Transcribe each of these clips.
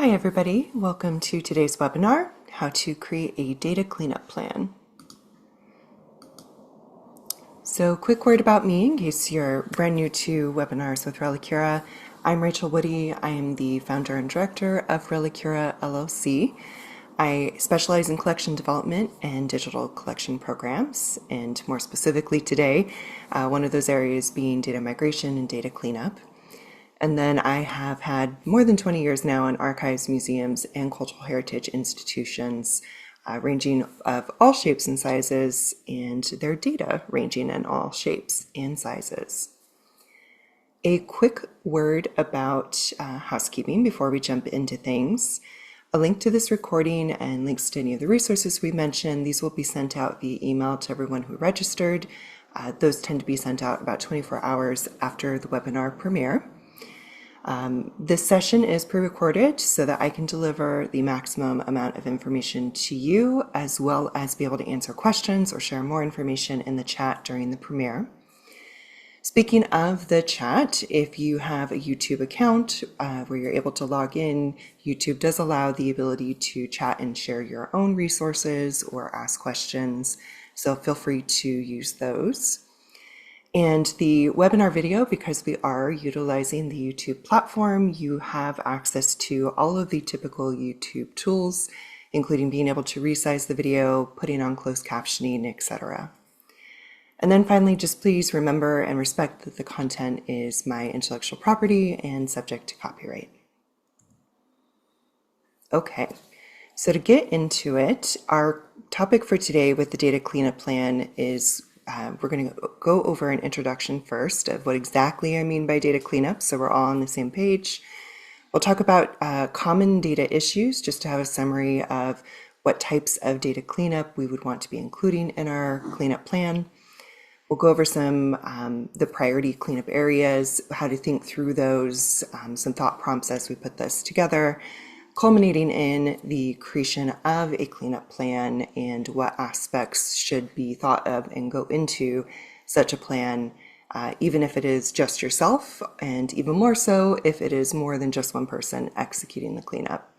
Hi everybody, welcome to today's webinar, How to Create a Data Cleanup Plan. So quick word about me in case you're brand new to webinars with Relicura. I'm Rachel Woody. I am the founder and director of Relicura LLC. I specialize in collection development and digital collection programs, and more specifically today, one of those areas being data migration and data cleanup. And then I have had more than 20 years now in archives, museums, and cultural heritage institutions, ranging of all shapes and sizes, and their data ranging in all shapes and sizes. A quick word about housekeeping before we jump into things. A link to this recording and links to any of the resources we mentioned, these will be sent out via email to everyone who registered. Those tend to be sent out about 24 hours after the webinar premiere. This session is pre-recorded so that I can deliver the maximum amount of information to you, as well as be able to answer questions or share more information in the chat during the premiere. Speaking of the chat, if you have a YouTube account where you're able to log in, YouTube does allow the ability to chat and share your own resources or ask questions, so feel free to use those. And the webinar video, because we are utilizing the YouTube platform, you have access to all of the typical YouTube tools, including being able to resize the video, putting on closed captioning, etc. And then finally, just please remember and respect that the content is my intellectual property and subject to copyright. Okay, so to get into it, our topic for today with the data cleanup plan is we're going to go over an introduction first of what exactly I mean by data cleanup, so we're all on the same page. We'll talk about common data issues, just to have a summary of what types of data cleanup we would want to be including in our cleanup plan. We'll go over some the priority cleanup areas, how to think through those, some thought prompts as we put this together, culminating in the creation of a cleanup plan and what aspects should be thought of and go into such a plan, even if it is just yourself, and even more so if it is more than just one person executing the cleanup.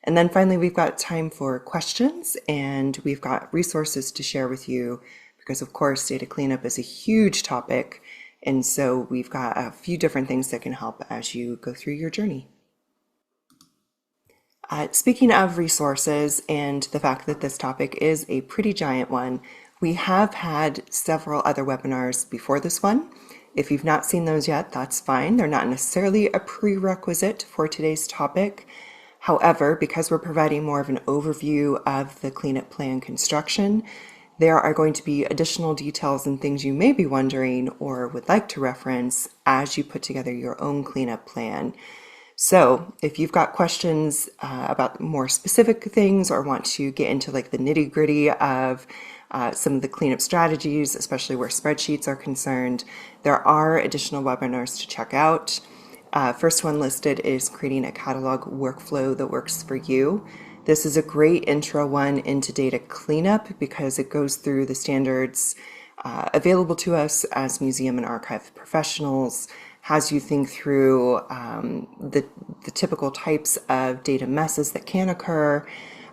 And then finally, we've got time for questions, and we've got resources to share with you because, of course, data cleanup is a huge topic, and so we've got a few different things that can help as you go through your journey. Speaking of resources and the fact that this topic is a pretty giant one, we have had several other webinars before this one. If you've not seen those yet, that's fine. They're not necessarily a prerequisite for today's topic. However, because we're providing more of an overview of the cleanup plan construction, there are going to be additional details and things you may be wondering or would like to reference as you put together your own cleanup plan. So if you've got questions about more specific things or want to get into like the nitty gritty of some of the cleanup strategies, especially where spreadsheets are concerned, there are additional webinars to check out. First one listed is creating a catalog workflow that works for you. This is a great intro one into data cleanup because it goes through the standards available to us as museum and archive professionals, has you think through the typical types of data messes that can occur,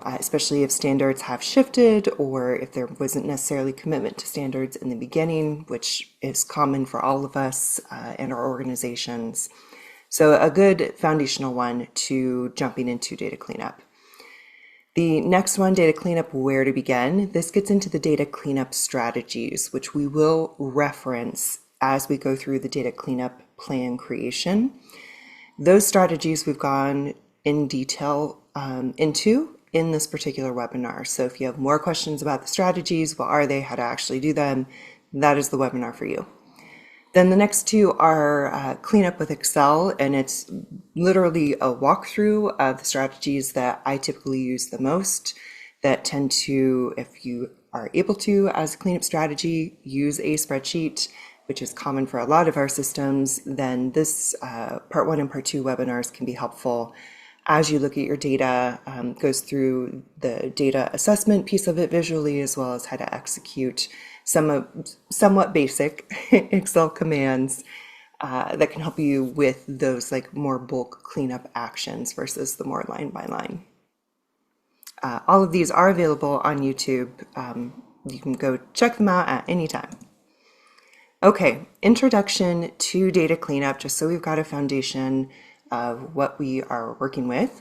especially if standards have shifted or if there wasn't necessarily commitment to standards in the beginning, which is common for all of us and our organizations. So a good foundational one to jumping into data cleanup. The next one, data cleanup, where to begin. This gets into the data cleanup strategies, which we will reference as we go through the data cleanup plan creation. Those strategies we've gone in detail into in this particular webinar. So if you have more questions about the strategies, what are they, how to actually do them, that is the webinar for you. Then the next two are cleanup with Excel, and it's literally a walkthrough of the strategies that I typically use the most that tend to, if you are able to, as a cleanup strategy, use a spreadsheet, which is common for a lot of our systems. Then this part one and part two webinars can be helpful as you look at your data, goes through the data assessment piece of it visually, as well as how to execute some somewhat basic Excel commands that can help you with those like more bulk cleanup actions versus the more line by line. All of these are available on YouTube. You can go check them out at any time. Okay, introduction to data cleanup, just so we've got a foundation of what we are working with.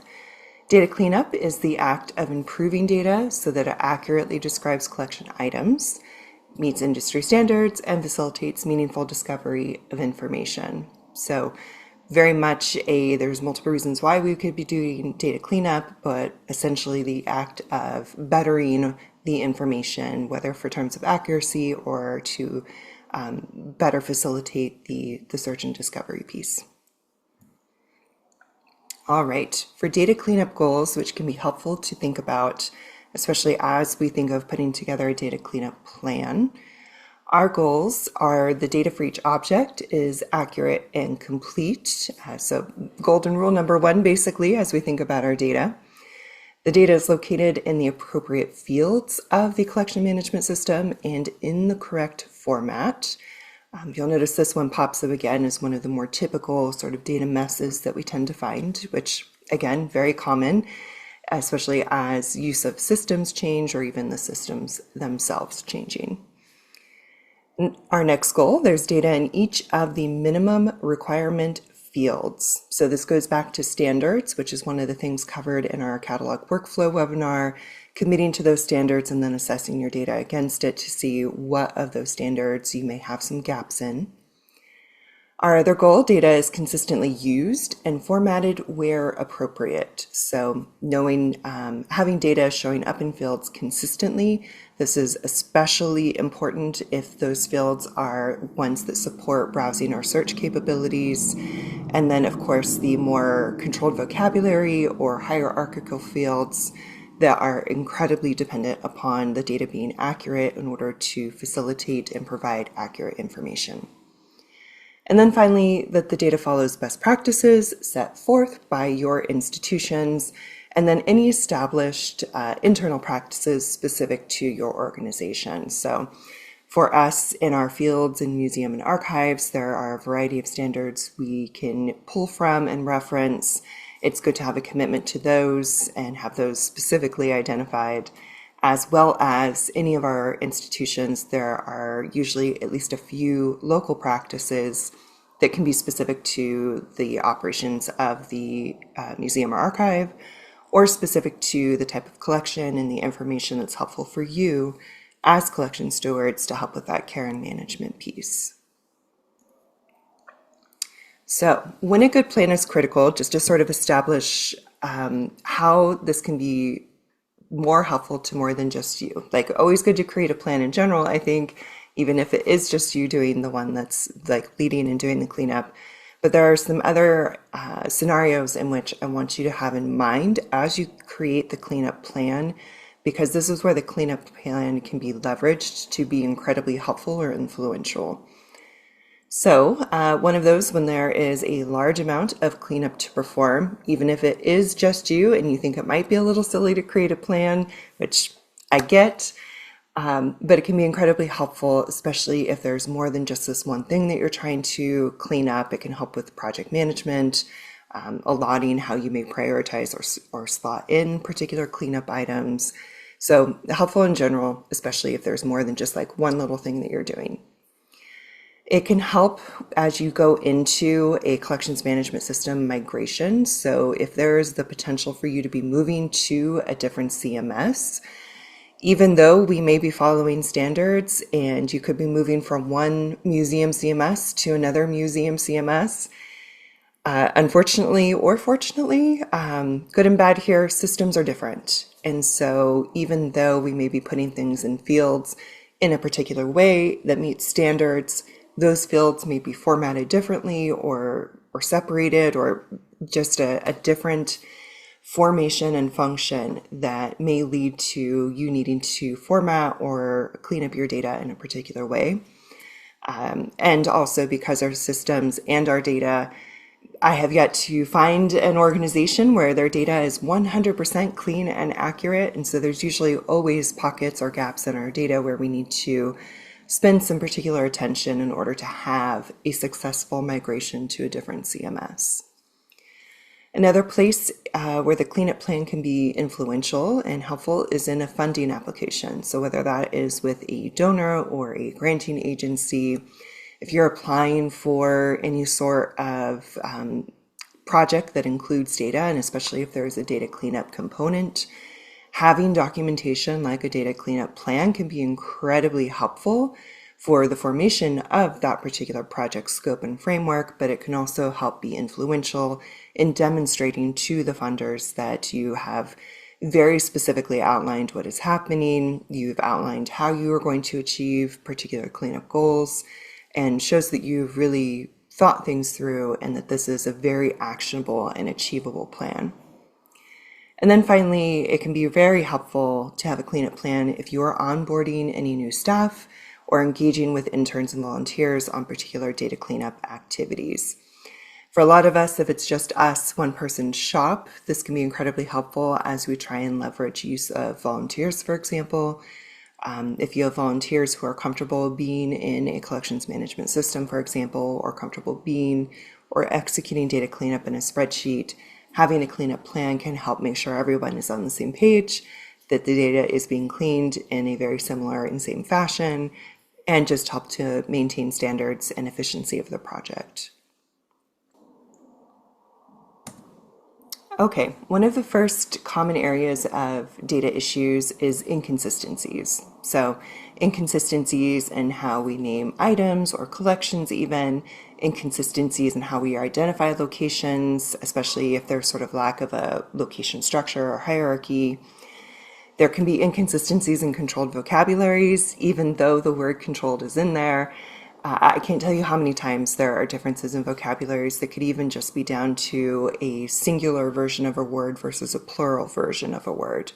Data cleanup is the act of improving data so that it accurately describes collection items, meets industry standards, and facilitates meaningful discovery of information. So very much there's multiple reasons why we could be doing data cleanup, but essentially the act of bettering the information, whether for terms of accuracy or to better facilitate the search and discovery piece. All right, for data cleanup goals, which can be helpful to think about, especially as we think of putting together a data cleanup plan, our goals are the data for each object is accurate and complete. So golden rule number one, basically, as we think about our data. The data is located in the appropriate fields of the collection management system and in the correct format. You'll notice this one pops up again as one of the more typical sort of data messes that we tend to find, which again, very common, especially as use of systems change or even the systems themselves changing. Our next goal, there's data in each of the minimum requirement fields. So this goes back to standards, which is one of the things covered in our catalog workflow webinar, committing to those standards and then assessing your data against it to see what of those standards you may have some gaps in. Our other goal, data is consistently used and formatted where appropriate. So knowing, having data showing up in fields consistently, this is especially important if those fields are ones that support browsing or search capabilities. And then of course, the more controlled vocabulary or hierarchical fields that are incredibly dependent upon the data being accurate in order to facilitate and provide accurate information. And then finally, that the data follows best practices set forth by your institutions, and then any established internal practices specific to your organization. So for us in our fields in museum and archives, there are a variety of standards we can pull from and reference. It's good to have a commitment to those and have those specifically identified. As well as any of our institutions, there are usually at least a few local practices that can be specific to the operations of the museum or archive, or specific to the type of collection and the information that's helpful for you as collection stewards to help with that care and management piece. So when a good plan is critical, just to sort of establish how this can be more helpful to more than just you. Like always good to create a plan in general, I think, even if it is just you doing the one that's like leading and doing the cleanup. But there are some other scenarios in which I want you to have in mind as you create the cleanup plan, because this is where the cleanup plan can be leveraged to be incredibly helpful or influential. So one of those when there is a large amount of cleanup to perform, even if it is just you and you think it might be a little silly to create a plan, which I get, but it can be incredibly helpful, especially if there's more than just this one thing that you're trying to clean up. It can help with project management, allotting how you may prioritize or slot in particular cleanup items. So helpful in general, especially if there's more than just like one little thing that you're doing. It can help as you go into a collections management system migration. So if there's the potential for you to be moving to a different CMS, even though we may be following standards and you could be moving from one museum CMS to another museum CMS, unfortunately or fortunately, good and bad here, systems are different. And so even though we may be putting things in fields in a particular way that meets standards, those fields may be formatted differently or separated or just a different formation and function that may lead to you needing to format or clean up your data in a particular way. And also because our systems and our data, I have yet to find an organization where their data is 100% clean and accurate. And so there's usually always pockets or gaps in our data where we need to spend some particular attention in order to have a successful migration to a different CMS. Another place where the cleanup plan can be influential and helpful is in a funding application. So whether that is with a donor or a granting agency, if you're applying for any sort of project that includes data, and especially if there is a data cleanup component, having documentation like a data cleanup plan can be incredibly helpful for the formation of that particular project scope and framework, but it can also help be influential in demonstrating to the funders that you have very specifically outlined what is happening, you've outlined how you are going to achieve particular cleanup goals, and shows that you've really thought things through and that this is a very actionable and achievable plan. And then finally, it can be very helpful to have a cleanup plan if you are onboarding any new staff or engaging with interns and volunteers on particular data cleanup activities. For a lot of us, if it's just us, one person shop, this can be incredibly helpful as we try and leverage use of volunteers, for example. If you have volunteers who are comfortable being in a collections management system, for example, or comfortable being or executing data cleanup in a spreadsheet, having a cleanup plan can help make sure everyone is on the same page, that the data is being cleaned in a very similar and same fashion, and just help to maintain standards and efficiency of the project. Okay, one of the first common areas of data issues is inconsistencies. So inconsistencies in how we name items or collections even, inconsistencies in how we identify locations, especially if there's sort of lack of a location structure or hierarchy. There can be inconsistencies in controlled vocabularies, even though the word controlled is in there. I can't tell you how many times there are differences in vocabularies that could even just be down to a singular version of a word versus a plural version of a word.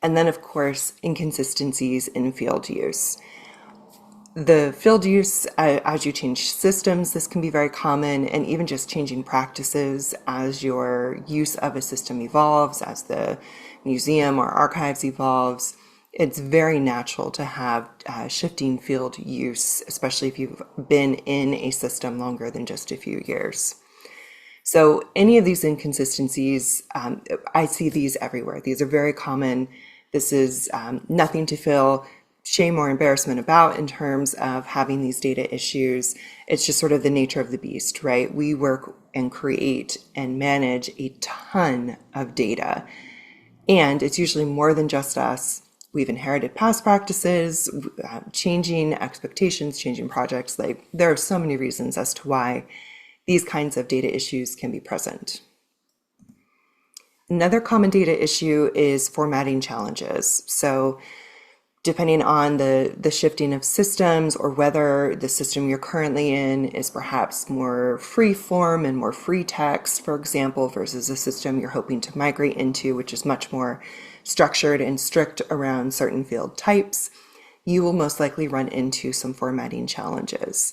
And then, of course, inconsistencies in field use. The field use, as you change systems, this can be very common, and even just changing practices as your use of a system evolves, as the museum or archives evolves. It's very natural to have shifting field use, especially if you've been in a system longer than just a few years. So any of these inconsistencies, I see these everywhere. These are very common. This is nothing to feel shame or embarrassment about in terms of having these data issues. It's just sort of the nature of the beast, right? We work and create and manage a ton of data, and it's usually more than just us. We've inherited past practices, changing expectations, changing projects. Like, there are so many reasons as to why these kinds of data issues can be present. Another common data issue is formatting challenges. So depending on the shifting of systems, or whether the system you're currently in is perhaps more free form and more free text, for example, versus a system you're hoping to migrate into, which is much more structured and strict around certain field types, you will most likely run into some formatting challenges.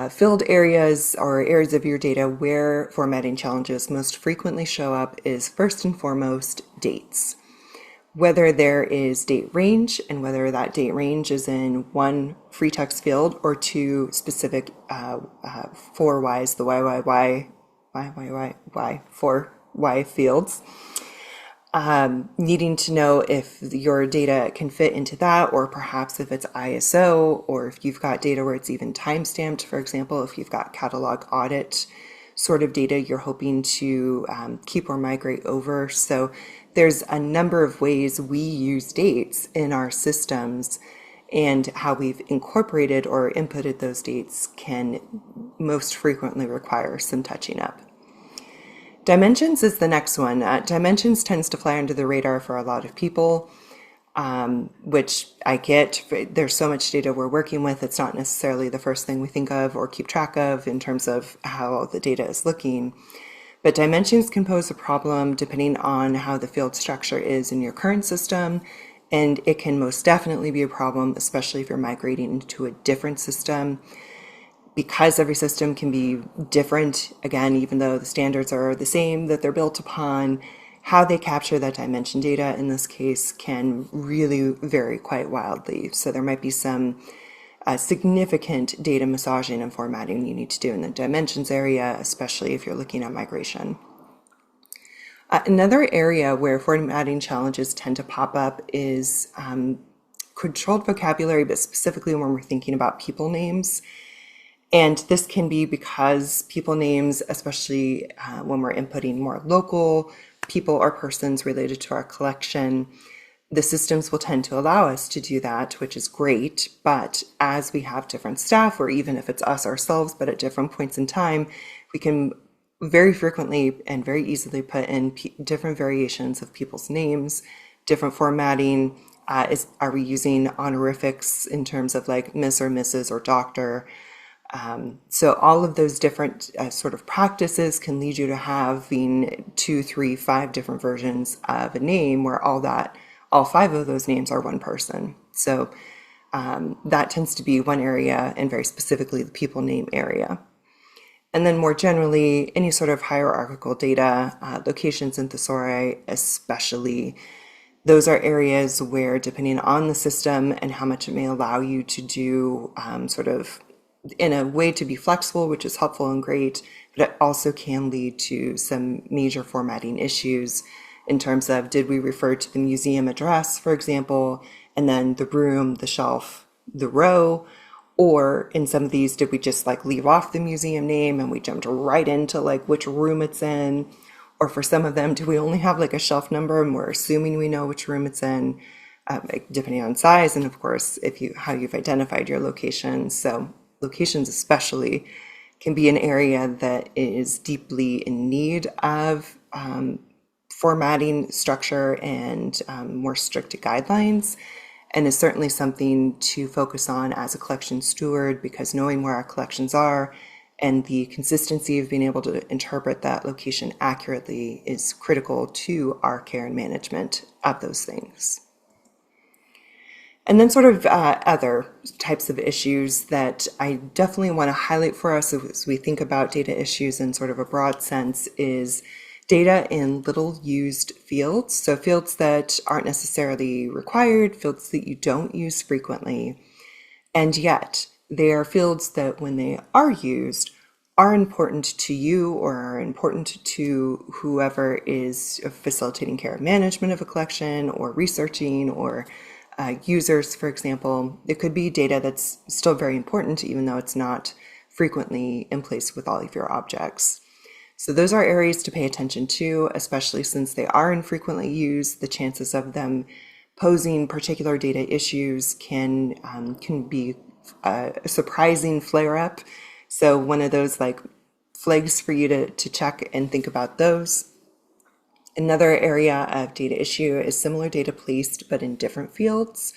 Field areas or areas of your data where formatting challenges most frequently show up is first and foremost dates. Whether there is date range, and whether that date range is in one free text field or two specific 4Ys, the four Y fields. Needing to know if your data can fit into that, or perhaps if it's ISO, or if you've got data where it's even time-stamped, for example, if you've got catalog audit sort of data you're hoping to keep or migrate over. So there's a number of ways we use dates in our systems, and how we've incorporated or inputted those dates can most frequently require some touching up. Dimensions is the next one. Dimensions tends to fly under the radar for a lot of people, which I get. There's so much data we're working with, it's not necessarily the first thing we think of or keep track of in terms of how the data is looking. But dimensions can pose a problem depending on how the field structure is in your current system, and it can most definitely be a problem, especially if you're migrating into a different system. Because every system can be different, again, even though the standards are the same that they're built upon, how they capture that dimension data in this case can really vary quite wildly. So there might be some significant data massaging and formatting you need to do in the dimensions area, especially if you're looking at migration. Another area where formatting challenges tend to pop up is controlled vocabulary, but specifically when we're thinking about people names. And this can be because people names, especially when we're inputting more local people or persons related to our collection, the systems will tend to allow us to do that, which is great. But as we have different staff, or even if it's us ourselves, but at different points in time, we can very frequently and very easily put in different variations of people's names, different formatting. Are we using honorifics in terms of like Miss or Mrs. or Doctor? So all of those different sort of practices can lead you to having 2, 3, 5 different versions of a name where all 5 of those names are one person. So that tends to be one area, and very specifically the people name area. And then more generally, any sort of hierarchical data, locations and thesauri especially, those are areas where, depending on the system and how much it may allow you to do sort of in a way to be flexible, which is helpful and great, but it also can lead to some major formatting issues in terms of, did we refer to the museum address, for example, and then the room, the shelf, the row, or in some of these, did we just like leave off the museum name and we jumped right into like which room it's in? Or for some of them, do we only have like a shelf number and we're assuming we know which room it's in, depending on size, and of course, how you've identified your location. So locations especially can be an area that is deeply in need of formatting structure and more strict guidelines, and is certainly something to focus on as a collection steward, because knowing where our collections are and the consistency of being able to interpret that location accurately is critical to our care and management of those things. And then sort of other types of issues that I definitely want to highlight for us as we think about data issues in sort of a broad sense is data in little used fields. So fields that aren't necessarily required, fields that you don't use frequently, and yet they are fields that when they are used are important to you or are important to whoever is facilitating care and management of a collection or researching or users, for example. It could be data that's still very important, even though it's not frequently in place with all of your objects. So those are areas to pay attention to, especially since they are infrequently used. The chances of them posing particular data issues can be a surprising flare-up. So one of those like flags for you to check and think about those. Another area of data issue is similar data placed, but in different fields.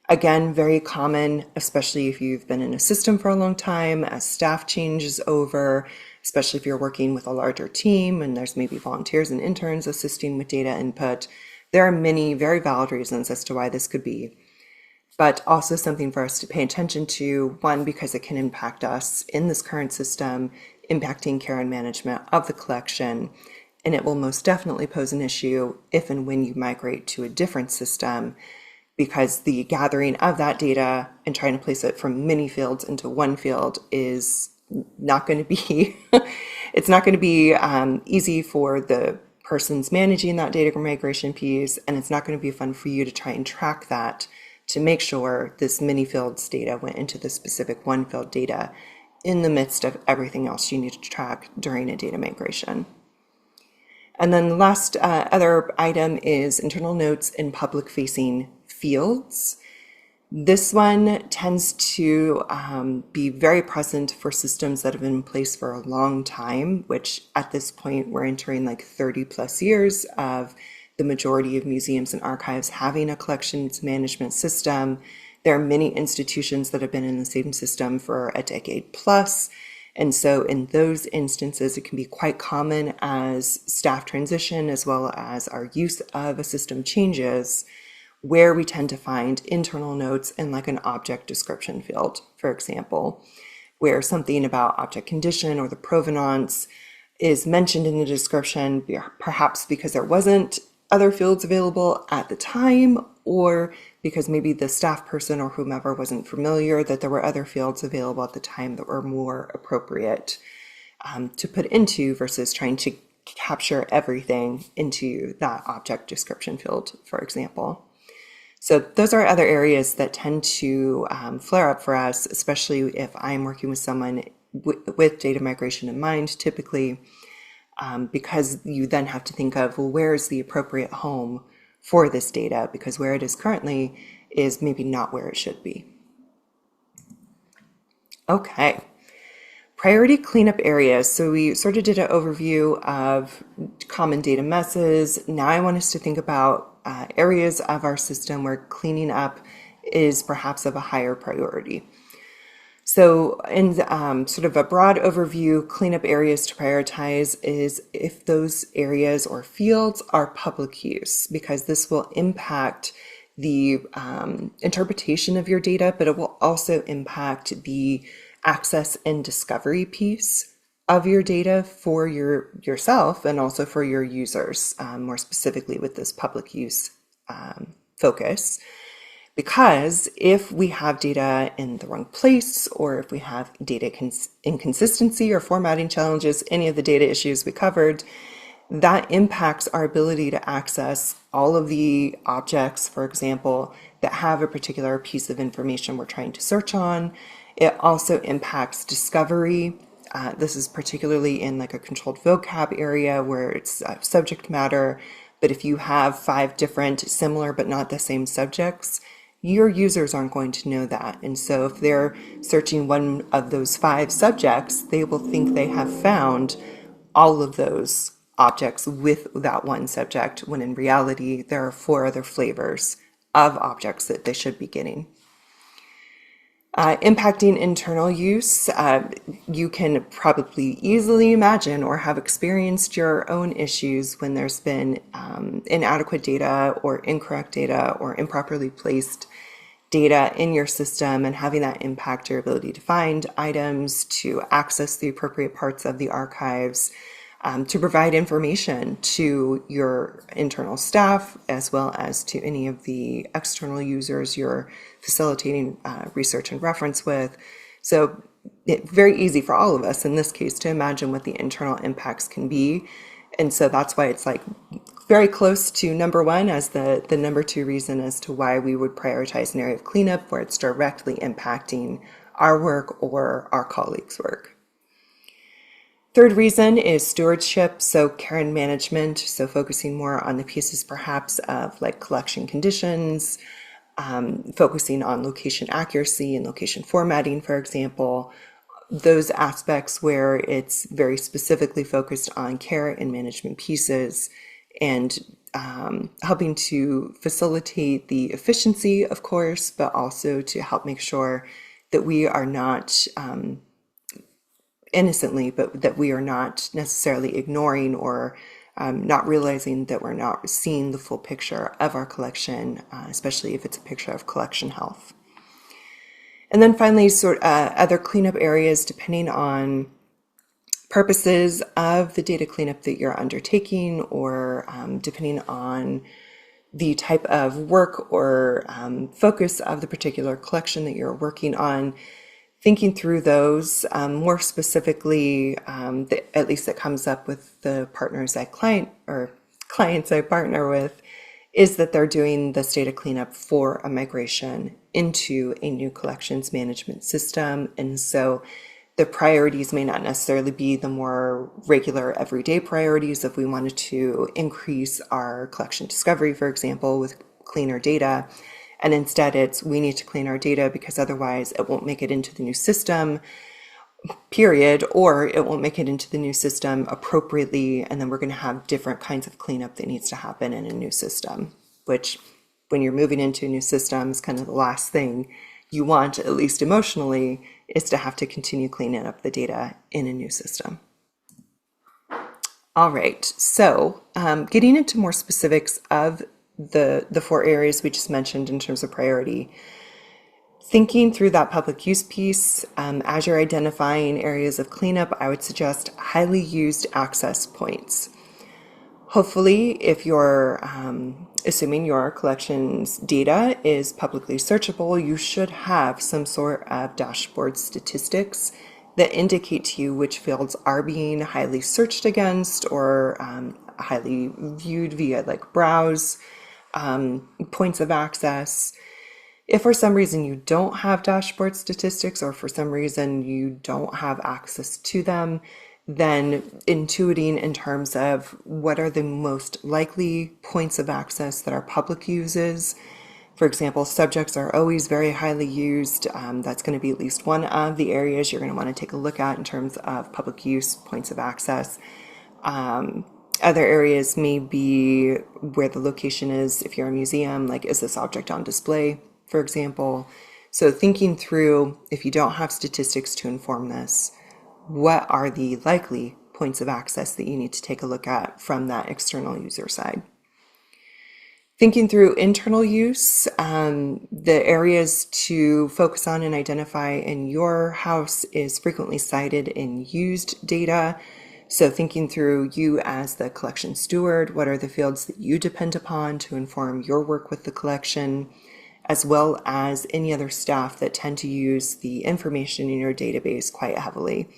Again, very common, especially if you've been in a system for a long time, as staff changes over, especially if you're working with a larger team and there's maybe volunteers and interns assisting with data input. There are many very valid reasons as to why this could be, but also something for us to pay attention to, one, because it can impact us in this current system, impacting care and management of the collection, and it will most definitely pose an issue if and when you migrate to a different system, because the gathering of that data and trying to place it from many fields into one field is not going to be it's not going to be easy for the persons managing that data migration piece, and it's not going to be fun for you to try and track that to make sure this many fields data went into the specific one field data in the midst of everything else you need to track during a data migration. And then the last other item is internal notes in public-facing fields. This one tends to be very present for systems that have been in place for a long time, which at this point we're entering like 30 plus years of the majority of museums and archives having a collections management system. There are many institutions that have been in the same system for a decade plus. And so in those instances, it can be quite common as staff transition as well as our use of a system changes, where we tend to find internal notes in like an object description field, for example, where something about object condition or the provenance is mentioned in the description, perhaps because there wasn't other fields available at the time, or because maybe the staff person or whomever wasn't familiar that there were other fields available at the time that were more appropriate to put into versus trying to capture everything into that object description field, for example. So those are other areas that tend to flare up for us, especially if I'm working with someone with data migration in mind, typically, because you then have to think of, well, where is the appropriate home for this data? Because where it is currently is maybe not where it should be. Okay. Priority cleanup areas. So we sort of did an overview of common data messes. Now I want us to think about areas of our system where cleaning up is perhaps of a higher priority. So in sort of a broad overview, cleanup areas to prioritize is if those areas or fields are public use, because this will impact the interpretation of your data, but it will also impact the access and discovery piece of your data for yourself and also for your users, more specifically with this public use focus. Because if we have data in the wrong place, or if we have data inconsistency or formatting challenges, any of the data issues we covered, that impacts our ability to access all of the objects, for example, that have a particular piece of information we're trying to search on. It also impacts discovery. This is particularly in like a controlled vocab area where it's subject matter. But if you have 5 different similar but not the same subjects, your users aren't going to know that. And so if they're searching one of those 5 subjects, they will think they have found all of those objects with that one subject, when in reality, there are 4 other flavors of objects that they should be getting. Impacting internal use, you can probably easily imagine or have experienced your own issues when there's been inadequate data or incorrect data or improperly placed data in your system, and having that impact your ability to find items, to access the appropriate parts of the archives, to provide information to your internal staff as well as to any of the external users you're facilitating research and reference with. So it's very easy for all of us in this case to imagine what the internal impacts can be. And so that's why it's like very close to number 1 as the number 2 reason as to why we would prioritize an area of cleanup where it's directly impacting our work or our colleagues' work. Third reason is stewardship, so care and management, so focusing more on the pieces perhaps of like collection conditions, focusing on location accuracy and location formatting, for example, those aspects where it's very specifically focused on care and management pieces, and helping to facilitate the efficiency, of course, but also to help make sure that we are not innocently, but that we are not necessarily ignoring or not realizing that we're not seeing the full picture of our collection, especially if it's a picture of collection health. And then finally, other cleanup areas, depending on purposes of the data cleanup that you're undertaking, or depending on the type of work or focus of the particular collection that you're working on. Thinking through those, more specifically, at least that comes up with the clients I partner with, is that they're doing this data cleanup for a migration into a new collections management system. And so the priorities may not necessarily be the more regular everyday priorities if we wanted to increase our collection discovery, for example, with cleaner data. And instead we need to clean our data because otherwise it won't make it into the new system, period, or it won't make it into the new system appropriately. And then we're going to have different kinds of cleanup that needs to happen in a new system, which when you're moving into a new system is kind of the last thing you want, at least emotionally, is to have to continue cleaning up the data in a new system. All right, so getting into more specifics of the 4 areas we just mentioned in terms of priority. Thinking through that public use piece, as you're identifying areas of cleanup, I would suggest highly used access points. Hopefully, if you're assuming your collection's data is publicly searchable, you should have some sort of dashboard statistics that indicate to you which fields are being highly searched against or highly viewed via like browse, points of access. If for some reason you don't have dashboard statistics or for some reason you don't have access to them, then intuiting in terms of what are the most likely points of access that our public uses. For example, subjects are always very highly used. That's going to be at least one of the areas you're going to want to take a look at in terms of public use points of access. Other areas may be where the location is. If you're a museum, like is this object on display, for example? So thinking through, if you don't have statistics to inform this, what are the likely points of access that you need to take a look at from that external user side? Thinking through internal use, the areas to focus on and identify in your house is frequently cited in used data. So thinking through you as the collection steward, what are the fields that you depend upon to inform your work with the collection, as well as any other staff that tend to use the information in your database quite heavily.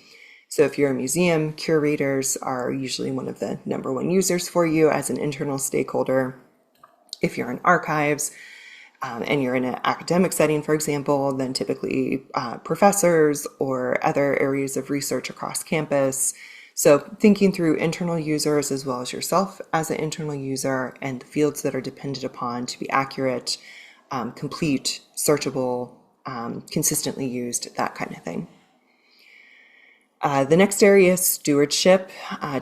So if you're a museum, curators are usually one of the number one users for you as an internal stakeholder. If you're in archives and you're in an academic setting, for example, then typically professors or other areas of research across campus. So thinking through internal users as well as yourself as an internal user and the fields that are dependent upon to be accurate, complete, searchable, consistently used, that kind of thing. The next area is stewardship.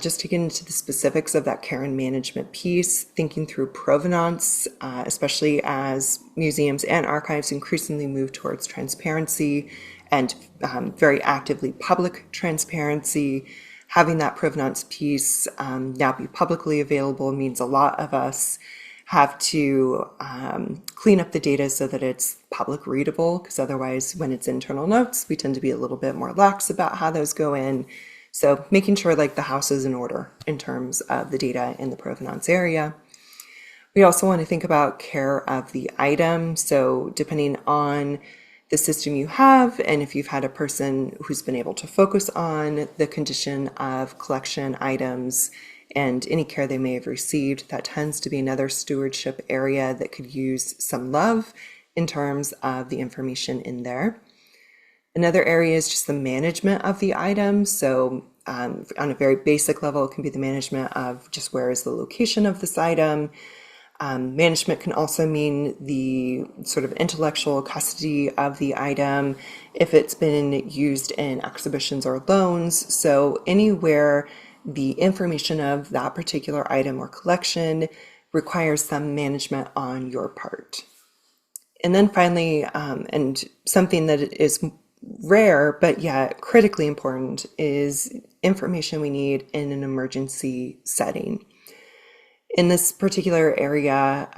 Just to get into the specifics of that care and management piece, thinking through provenance, especially as museums and archives increasingly move towards transparency and very actively public transparency. Having that provenance piece now be publicly available means a lot of us have to clean up the data so that it's public readable, because otherwise when it's internal notes, we tend to be a little bit more lax about how those go in. So making sure like the house is in order in terms of the data in the provenance area. We also want to think about care of the item. So depending on the system you have, and if you've had a person who's been able to focus on the condition of collection items and any care they may have received, that tends to be another stewardship area that could use some love in terms of the information in there. Another area is just the management of the item. So on a very basic level, it can be the management of just where is the location of this item. Management can also mean the sort of intellectual custody of the item if it's been used in exhibitions or loans. So anywhere the information of that particular item or collection requires some management on your part. And then finally, and something that is rare but yet critically important, is information we need in an emergency setting. In this particular area,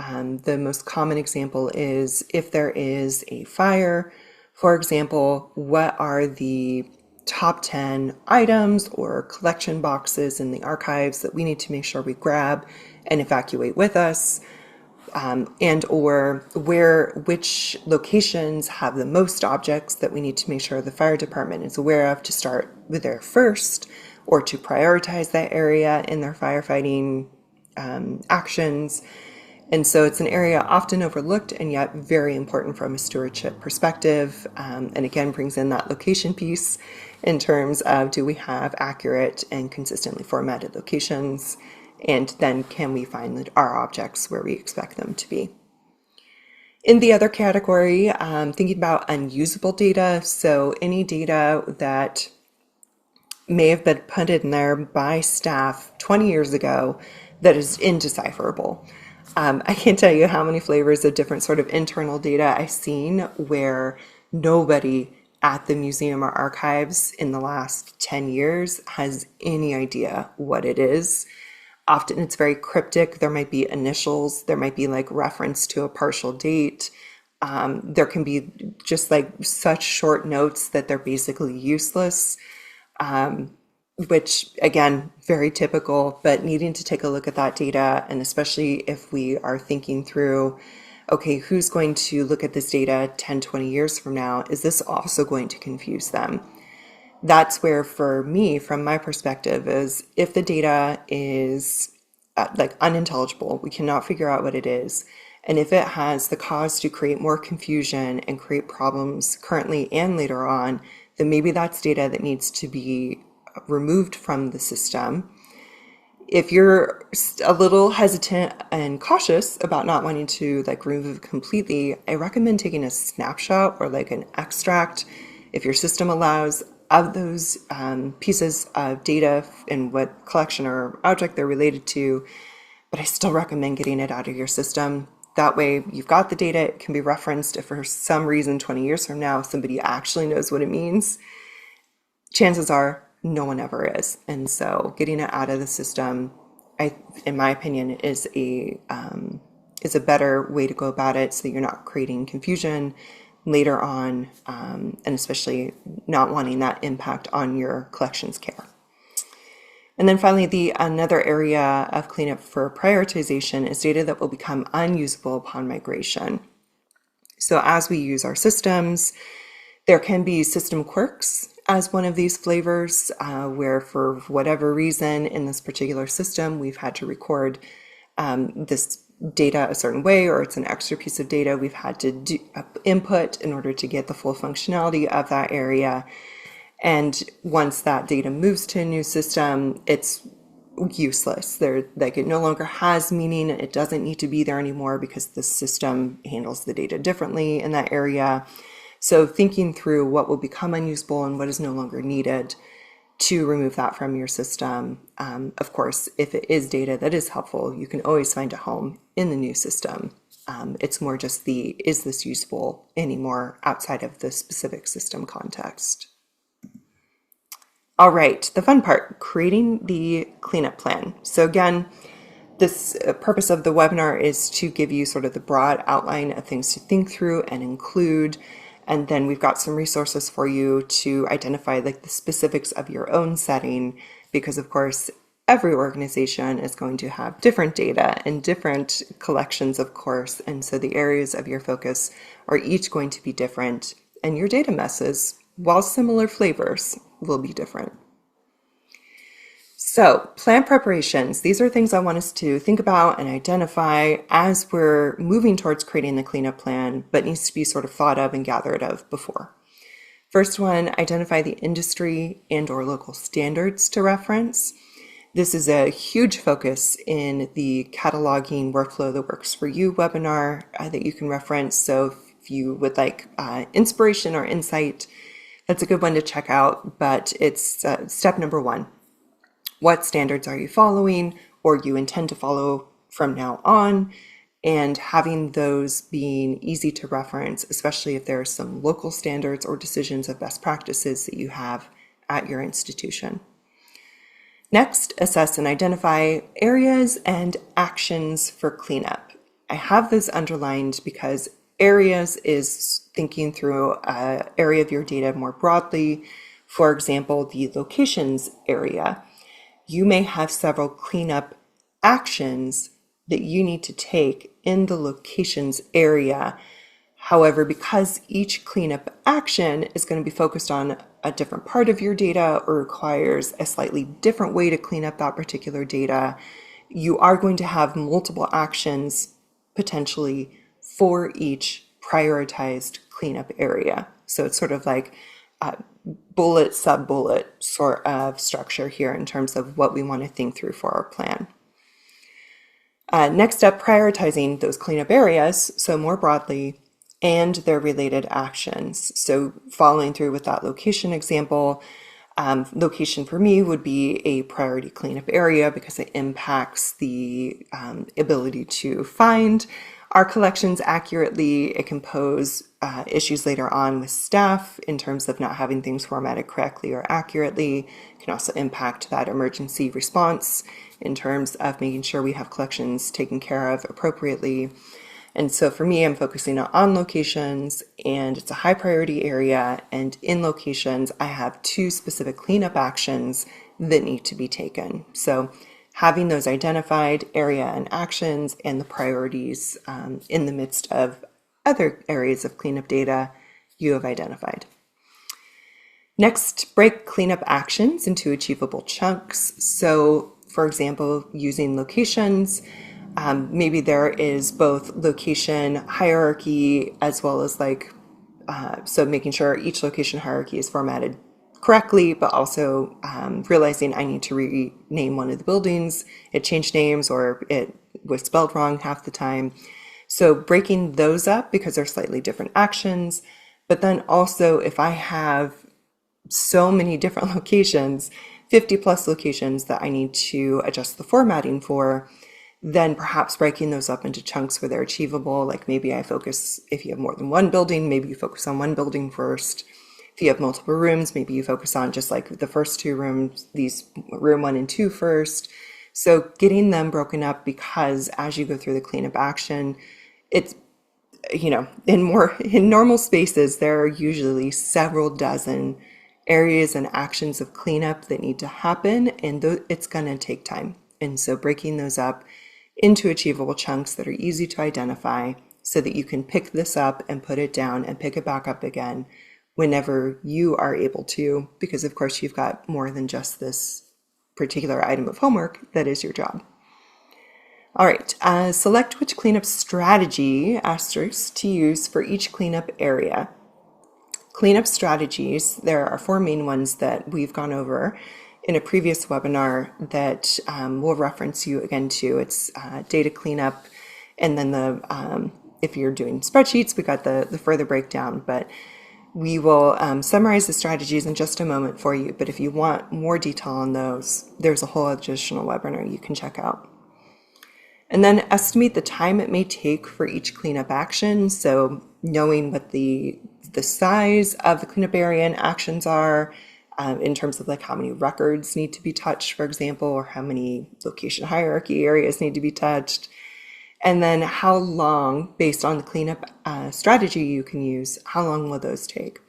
the most common example is if there is a fire, for example, what are the top 10 items or collection boxes in the archives that we need to make sure we grab and evacuate with us, and or which locations have the most objects that we need to make sure the fire department is aware of to start with there first, or to prioritize that area in their firefighting actions. And so it's an area often overlooked and yet very important from a stewardship perspective. And again, brings in that location piece in terms of, do we have accurate and consistently formatted locations? And then can we find our objects where we expect them to be? In the other category, thinking about unusable data. So any data that may have been put in there by staff 20 years ago that is indecipherable. I can't tell you how many flavors of different sort of internal data I've seen where nobody at the museum or archives in the last 10 years has any idea what it is. Often it's very cryptic. There might be initials, there might be like reference to a partial date. There can be just like such short notes that they're basically useless. which again, very typical, but needing to take a look at that data. And especially if we are thinking through, okay, who's going to look at this data 10, 20 years from now? Is this also going to confuse them? That's where, for me, from my perspective, is if the data is like unintelligible, we cannot figure out what it is, and if it has the cause to create more confusion and create problems currently and later on, then maybe that's data that needs to be removed from the system. If you're a little hesitant and cautious about not wanting to like remove it completely, I recommend taking a snapshot or like an extract, if your system allows, of those pieces of data and what collection or object they're related to. But I still recommend getting it out of your system. That way you've got the data, it can be referenced if for some reason 20 years from now somebody actually knows what it means. Chances are no one ever is. And so getting it out of the system, in my opinion, is a better way to go about it, so that you're not creating confusion later on, and especially not wanting that impact on your collections care. And then finally, another area of cleanup for prioritization is data that will become unusable upon migration. So as we use our systems, there can be system quirks as one of these flavors, where for whatever reason in this particular system, we've had to record this data a certain way, or it's an extra piece of data we've had to input in order to get the full functionality of that area. And once that data moves to a new system, it's useless. Like it no longer has meaning. It doesn't need to be there anymore because the system handles the data differently in that area. So thinking through what will become unusable and what is no longer needed to remove that from your system. Of course, if it is data that is helpful, you can always find a home in the new system. It's more just is this useful anymore outside of the specific system context? All right, the fun part, creating the cleanup plan. So again, this purpose of the webinar is to give you sort of the broad outline of things to think through and include. And then we've got some resources for you to identify like the specifics of your own setting, because of course, every organization is going to have different data and different collections, of course. And so the areas of your focus are each going to be different, and your data messes, while similar flavors, will be different. So, plan preparations. These are things I want us to think about and identify as we're moving towards creating the cleanup plan, but needs to be sort of thought of and gathered of before. First one, identify the industry and or local standards to reference. This is a huge focus in the cataloging workflow that works for you webinar that you can reference. So if you would like inspiration or insight, that's a good one to check out, but it's step number one. What standards are you following or you intend to follow from now on? And having those being easy to reference, especially if there are some local standards or decisions of best practices that you have at your institution. Next, assess and identify areas and actions for cleanup. I have this underlined because areas is thinking through an area of your data more broadly. For example, the locations area. You may have several cleanup actions that you need to take in the locations area. However, because each cleanup action is going to be focused on a different part of your data or requires a slightly different way to clean up that particular data, you are going to have multiple actions potentially for each prioritized cleanup area. So it's sort of like bullet, sub-bullet sort of structure here in terms of what we want to think through for our plan. Next up, prioritizing those cleanup areas, so more broadly, and their related actions. So following through with that location example, location for me would be a priority cleanup area because it impacts the ability to find our collections accurately. It can pose issues later on with staff in terms of not having things formatted correctly or accurately. It can also impact that emergency response in terms of making sure we have collections taken care of appropriately. And so for me, I'm focusing on locations, and it's a high priority area. And in locations, I have two specific cleanup actions that need to be taken. So having those identified area and actions and the priorities in the midst of other areas of cleanup data you have identified. Next, break cleanup actions into achievable chunks. So, for example, using locations, maybe there is both location hierarchy as well as so making sure each location hierarchy is formatted correctly, but also realizing I need to rename one of the buildings. It changed names or it was spelled wrong half the time. So breaking those up because they're slightly different actions. But then also if I have so many different locations, 50 plus locations that I need to adjust the formatting for, then perhaps breaking those up into chunks where they're achievable. Like maybe I focus, if you have more than one building, maybe you focus on one building first. If you have multiple rooms, maybe you focus on just like the first two rooms, these room 1 and 2 first. So getting them broken up, because as you go through the cleanup action, it's, in normal spaces, there are usually several dozen areas and actions of cleanup that need to happen, and it's going to take time. And so breaking those up into achievable chunks that are easy to identify so that you can pick this up and put it down and pick it back up again whenever you are able to, because of course you've got more than just this particular item of homework that is your job. All right, select which cleanup strategy asterisk to use for each cleanup area. Cleanup strategies, there are 4 main ones that we've gone over in a previous webinar that we'll reference you again to. It's data cleanup, and then if you're doing spreadsheets, we got the further breakdown, but we will summarize the strategies in just a moment for you. But if you want more detail on those, there's a whole additional webinar you can check out. And then estimate the time it may take for each cleanup action. So knowing what the size of the cleanup area and actions are, in terms of like how many records need to be touched, for example, or how many location hierarchy areas need to be touched. And then how long, based on the cleanup strategy you can use, how long will those take?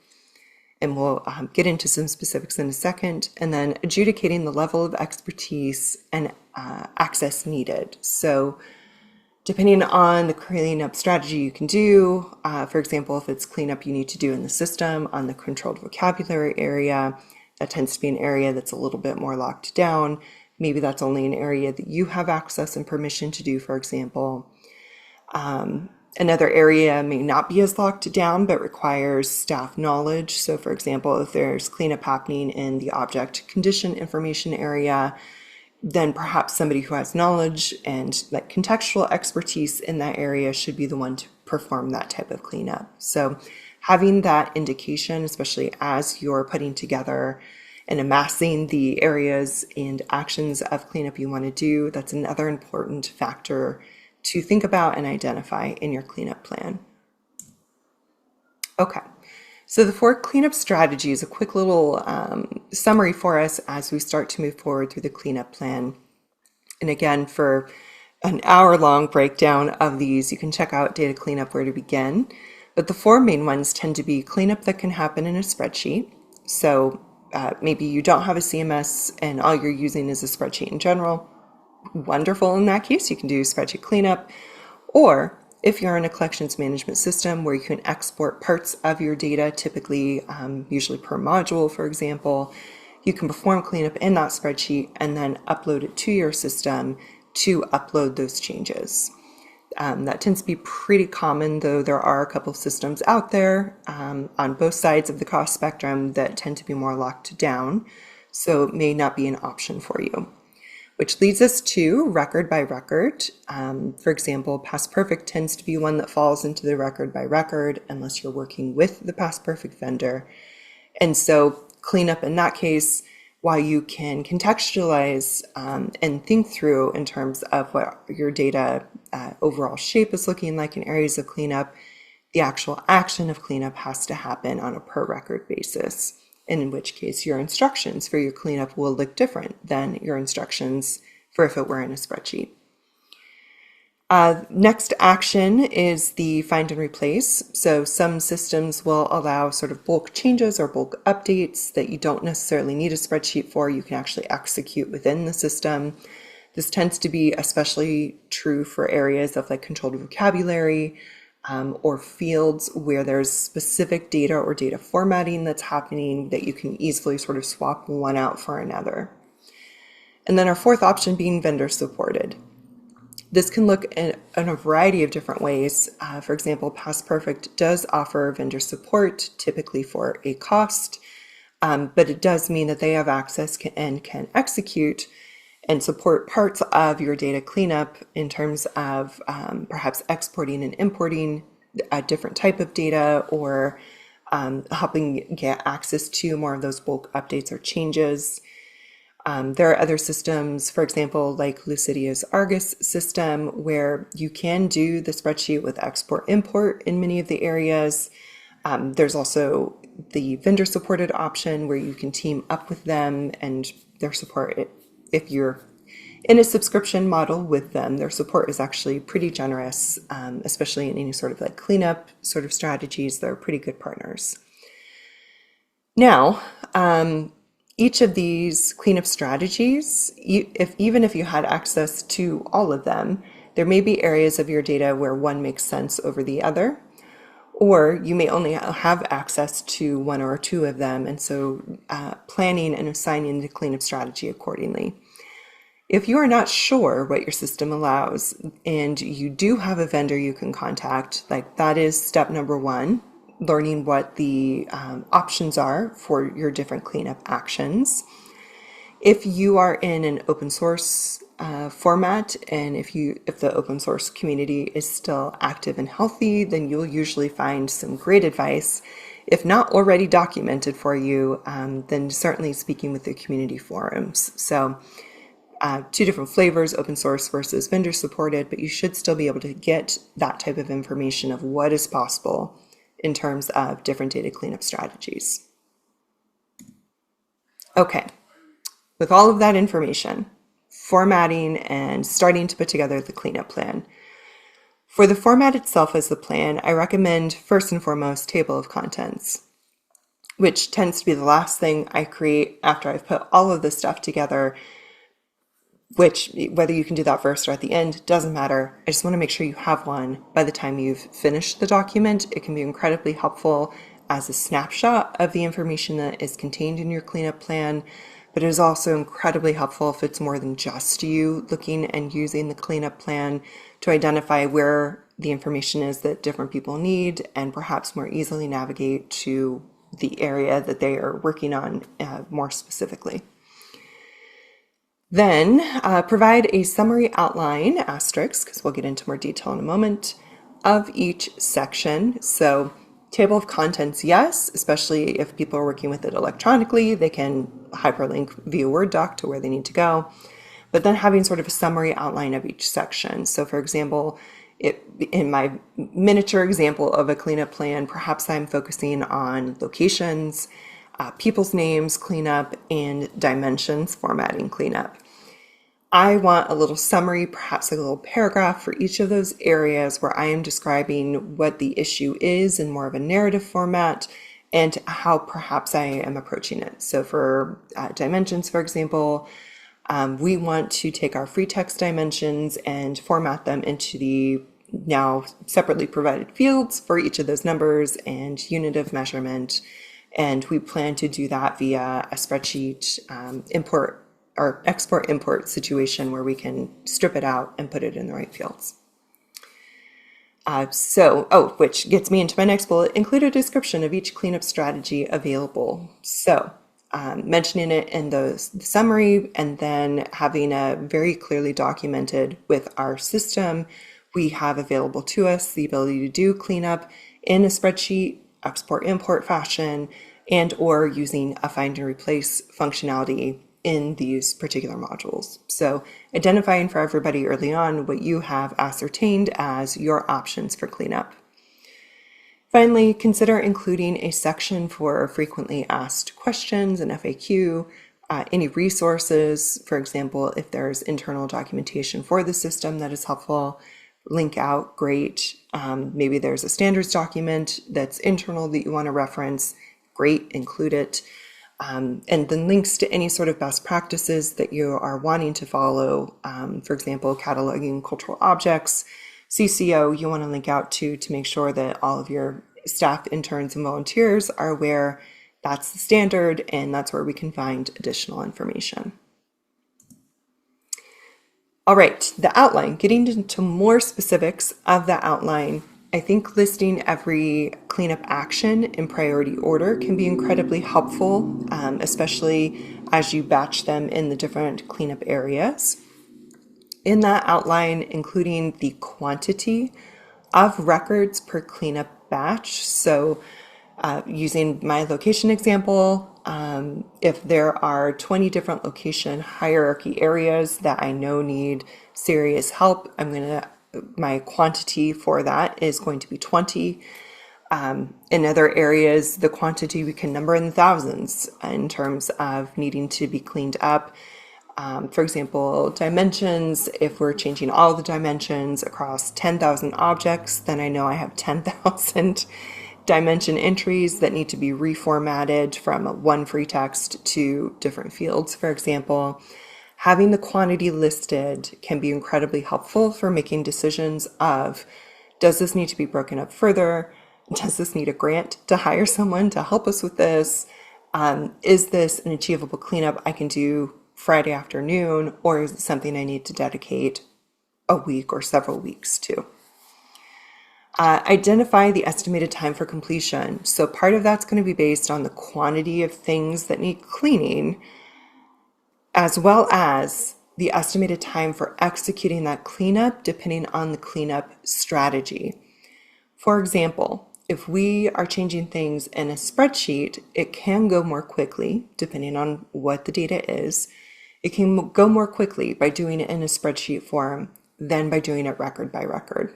And we'll get into some specifics in a second. And then adjudicating the level of expertise and access needed. So depending on the cleanup strategy you can do, for example, if it's cleanup you need to do in the system on the controlled vocabulary area, that tends to be an area that's a little bit more locked down. Maybe that's only an area that you have access and permission to do, for example. Another area may not be as locked down, but requires staff knowledge. So for example, if there's cleanup happening in the object condition information area, then perhaps somebody who has knowledge and like contextual expertise in that area should be the one to perform that type of cleanup. So having that indication, especially as you're putting together and amassing the areas and actions of cleanup you want to do, that's another important factor to think about and identify in your cleanup plan. Okay, so the 4 cleanup strategies, a quick little summary for us as we start to move forward through the cleanup plan. And again, for an hour-long breakdown of these, you can check out Data Cleanup Where to Begin. But the 4 main ones tend to be cleanup that can happen in a spreadsheet. So maybe you don't have a CMS and all you're using is a spreadsheet in general. Wonderful. In that case, you can do spreadsheet cleanup. Or if you're in a collections management system where you can export parts of your data, typically usually per module, for example, you can perform cleanup in that spreadsheet and then upload it to your system to upload those changes. That tends to be pretty common, though there are a couple of systems out there on both sides of the cost spectrum that tend to be more locked down, so it may not be an option for you. Which leads us to record by record. For example, Past Perfect tends to be one that falls into the record by record unless you're working with the Past Perfect vendor. And so cleanup in that case, while you can contextualize and think through in terms of what your data overall shape is looking like in areas of cleanup, the actual action of cleanup has to happen on a per record basis. And in which case your instructions for your cleanup will look different than your instructions for if it were in a spreadsheet. Next action is the find and replace. So some systems will allow sort of bulk changes or bulk updates that you don't necessarily need a spreadsheet for. You can actually execute within the system. This tends to be especially true for areas of like controlled vocabulary, or fields where there's specific data or data formatting that's happening that you can easily sort of swap one out for another. And then our fourth option being vendor supported. This can look in a variety of different ways. For example, PastPerfect does offer vendor support, typically for a cost, but it does mean that they have access and can execute and support parts of your data cleanup in terms of perhaps exporting and importing a different type of data, or helping get access to more of those bulk updates or changes. There are other systems, for example, like Lucidia's Argus system, where you can do the spreadsheet with export import in many of the areas. There's also the vendor supported option where you can team up with them and their support. If you're in a subscription model with them, their support is actually pretty generous, especially in any sort of like cleanup sort of strategies. They're pretty good partners. Now, each of these cleanup strategies, even if you had access to all of them, there may be areas of your data where one makes sense over the other, or you may only have access to one or two of them, and so planning and assigning the cleanup strategy accordingly. If you are not sure what your system allows and you do have a vendor you can contact, like that is step number one, learning what the options are for your different cleanup actions. If you are in an open source format, and if the open source community is still active and healthy, then you'll usually find some great advice. If not already documented for you, then certainly speaking with the community forums. So two different flavors, open source versus vendor supported, but you should still be able to get that type of information of what is possible in terms of different data cleanup strategies. Okay, with all of that information, formatting and starting to put together the cleanup plan. For the format itself as the plan, I recommend first and foremost table of contents, which tends to be the last thing I create after I've put all of this stuff together, which whether you can do that first or at the end, doesn't matter. I just want to make sure you have one by the time you've finished the document. It can be incredibly helpful as a snapshot of the information that is contained in your cleanup plan, but it is also incredibly helpful if it's more than just you looking and using the cleanup plan to identify where the information is that different people need and perhaps more easily navigate to the area that they are working on more specifically. Then provide a summary outline, asterisk, because we'll get into more detail in a moment, of each section. So table of contents, yes, especially if people are working with it electronically, they can hyperlink via Word doc to where they need to go. But then having sort of a summary outline of each section. So for example, in my miniature example of a cleanup plan, perhaps I'm focusing on locations, people's names cleanup, and dimensions formatting cleanup. I want a little summary, perhaps a little paragraph for each of those areas where I am describing what the issue is in more of a narrative format and how perhaps I am approaching it. So for dimensions, for example, we want to take our free text dimensions and format them into the now separately provided fields for each of those numbers and unit of measurement. And we plan to do that via a spreadsheet import or export import situation where we can strip it out and put it in the right fields. Which gets me into my next bullet, include a description of each cleanup strategy available. So mentioning it in the summary and then having a very clearly documented with our system, we have available to us the ability to do cleanup in a spreadsheet, export import fashion, and or using a find and replace functionality in these particular modules. So identifying for everybody early on what you have ascertained as your options for cleanup. Finally, consider including a section for frequently asked questions and FAQ, any resources, for example, if there's internal documentation for the system that is helpful, link out, great. Maybe there's a standards document that's internal that you want to reference, great, include it. And then links to any sort of best practices that you are wanting to follow. For example, cataloging cultural objects, CCO, you want to link out to make sure that all of your staff, interns, and volunteers are aware that's the standard, and that's where we can find additional information. All right, the outline, getting into more specifics of the outline. I think listing every cleanup action in priority order can be incredibly helpful, especially as you batch them in the different cleanup areas. In that outline, including the quantity of records per cleanup batch. So using my location example, if there are 20 different location hierarchy areas that I know need serious help, my quantity for that is going to be 20. In other areas, the quantity we can number in the thousands in terms of needing to be cleaned up. For example, dimensions, if we're changing all the dimensions across 10,000 objects, then I know I have 10,000 dimension entries that need to be reformatted from one free text to different fields, for example. Having the quantity listed can be incredibly helpful for making decisions of, does this need to be broken up further? Does this need a grant to hire someone to help us with this? Is this an achievable cleanup I can do Friday afternoon, or is it something I need to dedicate a week or several weeks to? Identify the estimated time for completion. So part of that's going to be based on the quantity of things that need cleaning, as well as the estimated time for executing that cleanup depending on the cleanup strategy. For example, if we are changing things in a spreadsheet, it can go more quickly depending on what the data is. It can go more quickly by doing it in a spreadsheet form than by doing it record by record.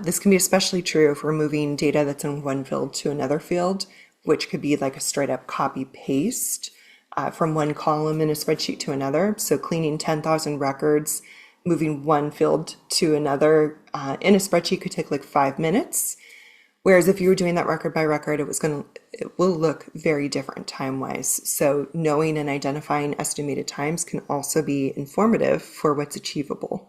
This can be especially true if we're moving data that's in one field to another field, which could be like a straight up copy paste from one column in a spreadsheet to another. So cleaning 10,000 records, moving one field to another in a spreadsheet could take like 5 minutes. Whereas if you were doing that record by record, it will look very different time-wise. So knowing and identifying estimated times can also be informative for what's achievable.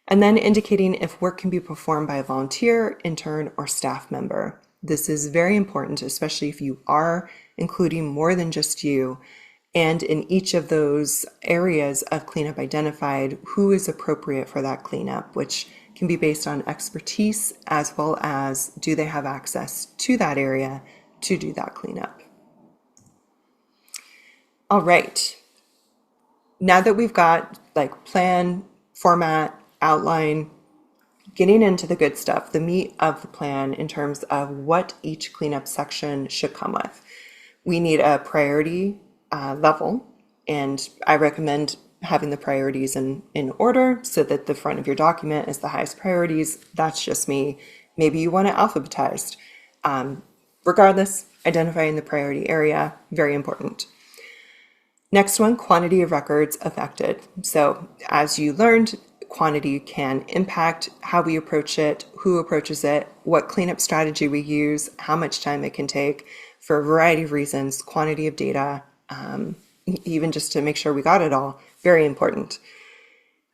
And then indicating if work can be performed by a volunteer, intern, or staff member. This is very important, especially if you are including more than just you. And in each of those areas of cleanup identified, who is appropriate for that cleanup, which can be based on expertise as well as do they have access to that area to do that cleanup. All right. Now that we've got like plan, format, outline, getting into the good stuff, the meat of the plan in terms of what each cleanup section should come with. We need a priority level, and I recommend having the priorities in order so that the front of your document is the highest priorities. That's just me. Maybe you want it alphabetized. Regardless, identifying the priority area, very important. Next one, quantity of records affected. So as you learned, quantity can impact how we approach it, who approaches it, what cleanup strategy we use, how much time it can take for a variety of reasons, quantity of data, even just to make sure we got it all, very important.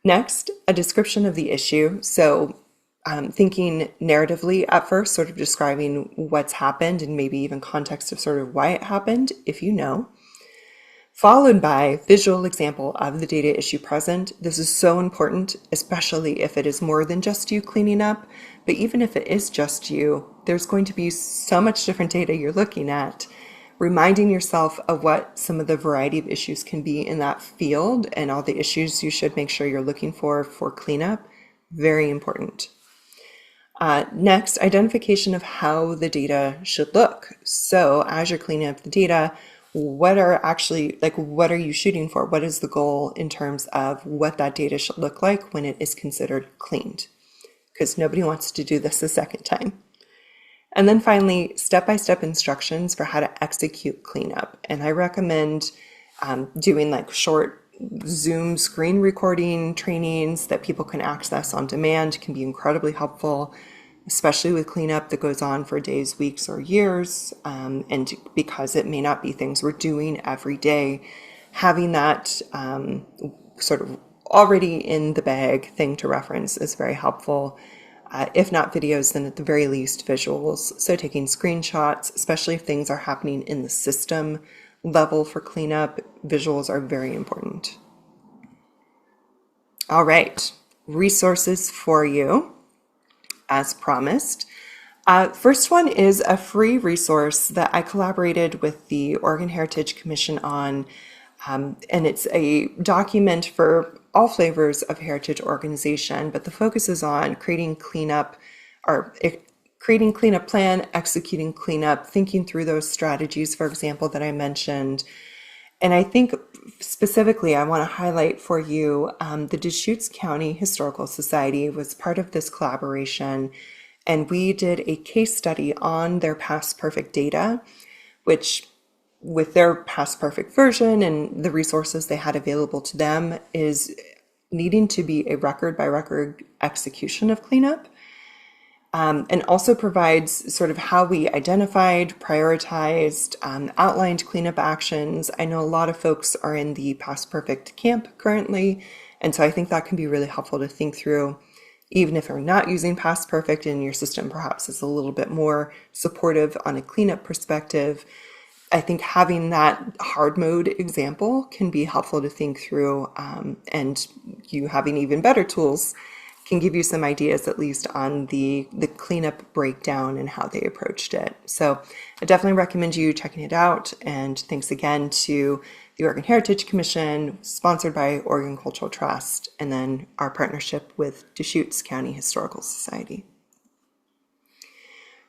Next, a description of the issue. So thinking narratively at first, sort of describing what's happened and maybe even context of sort of why it happened, if you know. Followed by visual example of the data issue present. This is so important, especially if it is more than just you cleaning up. But even if it is just you, there's going to be so much different data you're looking at. Reminding yourself of what some of the variety of issues can be in that field and all the issues you should make sure you're looking for cleanup, very important. Next, identification of how the data should look. So as you're cleaning up the data, what are you shooting for? What is the goal in terms of what that data should look like when it is considered cleaned? Because nobody wants to do this a second time. And then finally, step-by-step instructions for how to execute cleanup. And I recommend doing like short Zoom screen recording trainings that people can access on demand can be incredibly helpful, especially with cleanup that goes on for days, weeks, or years. And because it may not be things we're doing every day, having that sort of already in the bag thing to reference is very helpful. If not videos, then at the very least visuals. So taking screenshots, especially if things are happening in the system level for cleanup, visuals are very important. All right, resources for you, as promised. First one is a free resource that I collaborated with the Oregon Heritage Commission on, and it's a document for all flavors of heritage organization, but the focus is on creating cleanup plan, executing cleanup, thinking through those strategies, for example, that I mentioned. And I think specifically, I want to highlight for you the Deschutes County Historical Society was part of this collaboration, and we did a case study on their past perfect data, which with their past perfect version and the resources they had available to them is needing to be a record by record execution of cleanup. And also provides sort of how we identified, prioritized, outlined cleanup actions. I know a lot of folks are in the past perfect camp currently, and so I think that can be really helpful to think through. Even if you're not using past perfect and your system perhaps is a little bit more supportive on a cleanup perspective, I think having that hard mode example can be helpful to think through, and you having even better tools can give you some ideas at least on the cleanup breakdown and how they approached it. So I definitely recommend you checking it out. And thanks again to the Oregon Heritage Commission, sponsored by Oregon Cultural Trust, and then our partnership with Deschutes County Historical Society.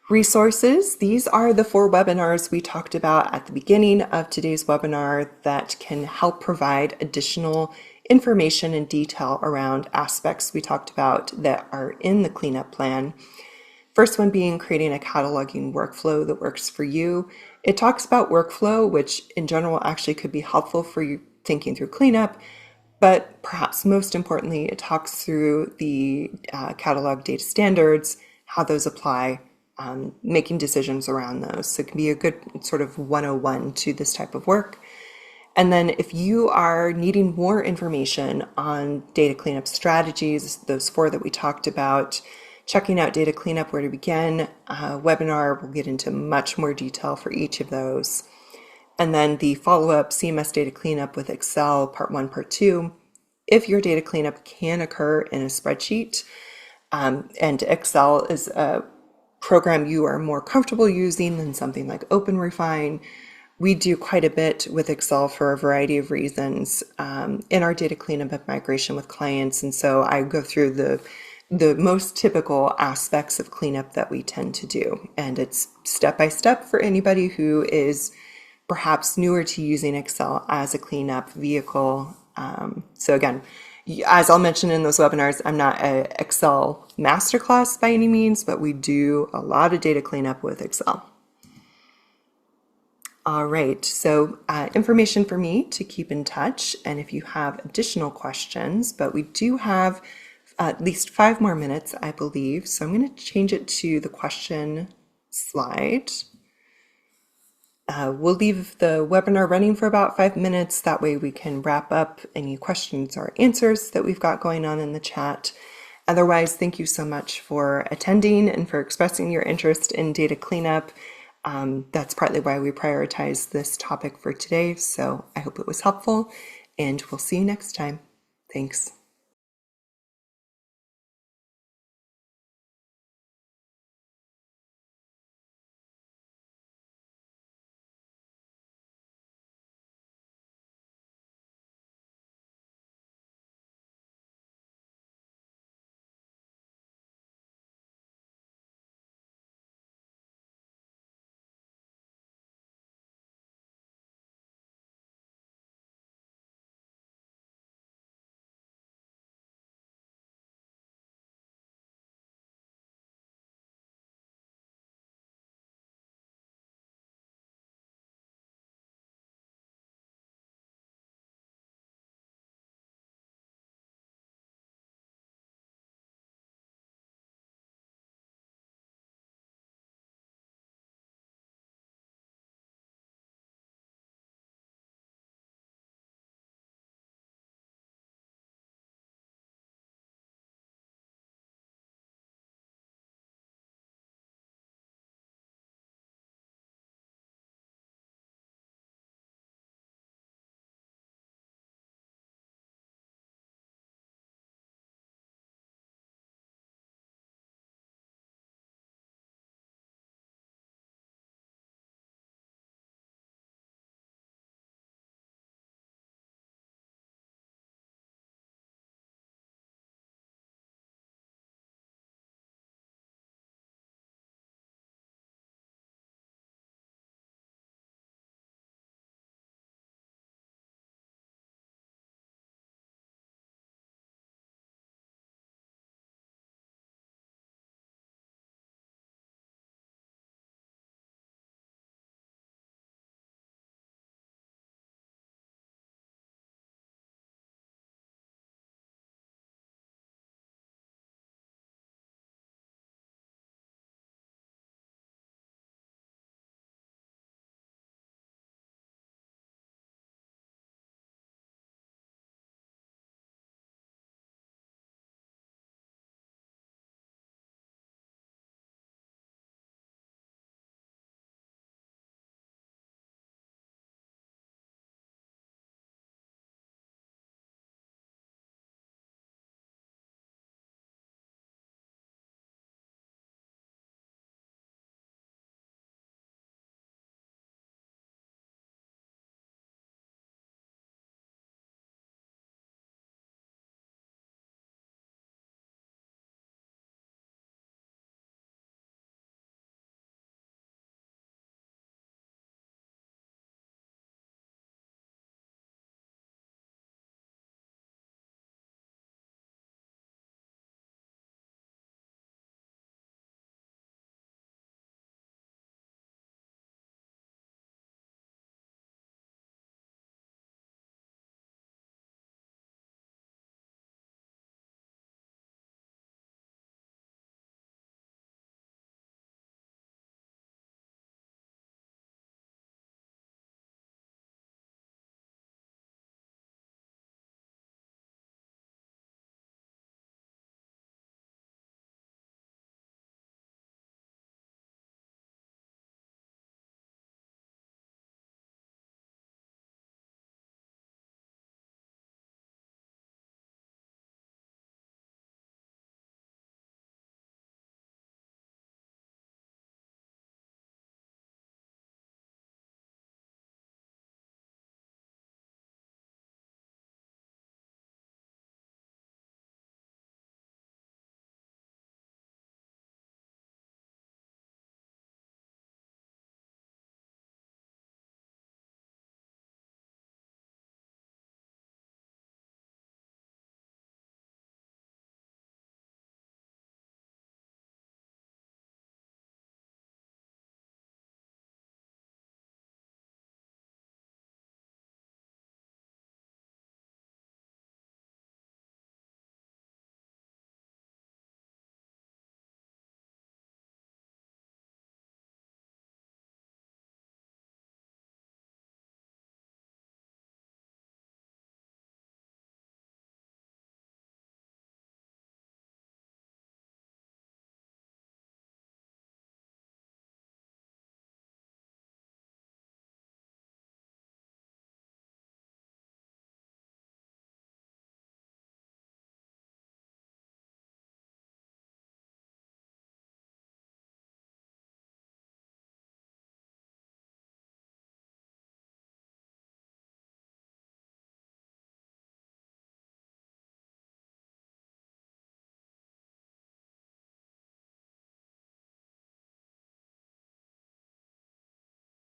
Resources. These are the 4 webinars we talked about at the beginning of today's webinar that can help provide additional information and detail around aspects we talked about that are in the cleanup plan. First one being creating a cataloging workflow that works for you. It talks about workflow, which in general actually could be helpful for you thinking through cleanup, but perhaps most importantly, it talks through the catalog data standards, how those apply, making decisions around those. So it can be a good sort of 101 to this type of work. And then if you are needing more information on data cleanup strategies, those 4 that we talked about, checking out data cleanup, where to begin, webinar, we'll get into much more detail for each of those. And then the follow-up CMS data cleanup with Excel, part 1, part 2. If your data cleanup can occur in a spreadsheet, and Excel is a program you are more comfortable using than something like OpenRefine, we do quite a bit with Excel for a variety of reasons in our data cleanup and migration with clients. And so I go through the most typical aspects of cleanup that we tend to do. And it's step by step for anybody who is perhaps newer to using Excel as a cleanup vehicle. So again, as I'll mention in those webinars, I'm not an Excel masterclass by any means, but we do a lot of data cleanup with Excel. All right, so information for me to keep in touch, and if you have additional questions, but we do have at least 5 more minutes, I believe, so I'm going to change it to the question slide. We'll leave the webinar running for about 5 minutes. That way we can wrap up any questions or answers that we've got going on in the chat. Otherwise, thank you so much for attending and for expressing your interest in data cleanup. That's partly why we prioritize this topic for today. So I hope it was helpful, and we'll see you next time. Thanks.